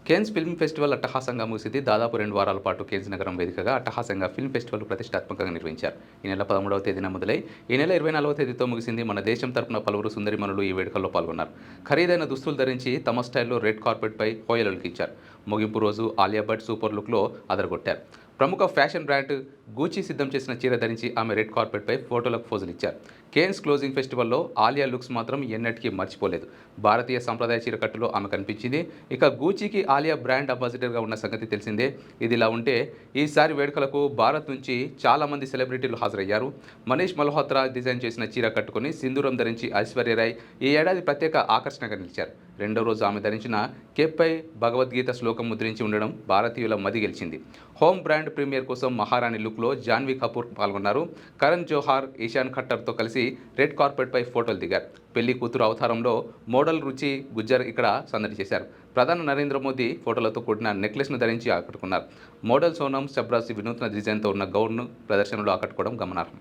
Cannes film festival అట్టహాసంగా ముగిసింది. దాదాపు 2 వారాల పాటు కేన్స్ నగరం వేదికగా అట్టహాసంగా ఫిల్మ్ ఫెస్టివల్ ప్రతిష్టాత్మకంగా నిర్వహించారు. ఈ నెల 13వ తేదీన మొదలై ఈ నెల 24వ తేదీతో ముగిసింది. మన దేశం తరపున పలువురు సుందరిమణులు ఈ వేడుకల్లో పాల్గొన్నారు. ఖరీదైన దుస్తులు ధరించి తమ స్టైల్లో రెడ్ కార్పెట్పై హోయలులకించారు. ముగింపు రోజు ఆలియా భట్ సూపర్ లుక్లో అదరగొట్టారు. ప్రముఖ ఫ్యాషన్ బ్రాండ్ గూచీ సిద్ధం చేసిన చీర ధరించి ఆమె రెడ్ కార్పెట్పై ఫోటోలకు పోజులు ఇచ్చారు. కేన్స్ క్లోజింగ్ ఫెస్టివల్లో ఆలియా లుక్స్ మాత్రం ఎన్నటికీ మర్చిపోలేదు. భారతీయ సంప్రదాయ చీరకట్టులో ఆమె కనిపించింది. ఇక గూచీకి ఆలియా బ్రాండ్ అంబాసిడర్గా ఉన్న సంగతి తెలిసిందే. ఇదిలా ఉంటే ఈసారి వేడుకలకు భారత్ నుంచి చాలామంది సెలబ్రిటీలు హాజరయ్యారు. మనీష్ మల్హోత్రా డిజైన్ చేసిన చీర కట్టుకుని సింధూరం ధరించి ఐశ్వర్యరాయ్ ఈ ఏడాది ప్రత్యేక ఆకర్షణగా నిలిచారు. రెండో రోజు ఆమె ధరించిన కేప్పై భగవద్గీత శ్లోకం ముద్రించి ఉండడం భారతీయుల మది గెలిచింది. హోమ్ బ్రాండ్ ప్రీమియర్ కోసం మహారాణి లుక్లో జాన్వీ కపూర్ పాల్గొన్నారు. కరణ్ జోహార్, ఈశాన్ ఖట్టర్తో కలిసి రెడ్ కార్పెట్పై ఫోటోలు దిగారు. పెళ్లి కూతురు అవతారంలో మోడల్ రుచి గుజ్జర్ ఇక్కడ సందడి చేశారు. ప్రధాని నరేంద్ర మోదీ ఫోటోలతో కూడిన నెక్లెస్ను ధరించి ఆకట్టుకున్నారు. మోడల్ సోనం షబ్రాసి వినూత్న డిజైన్తో ఉన్న గౌన్ను ప్రదర్శనలో ఆకట్టుకోవడం గమనార్హం.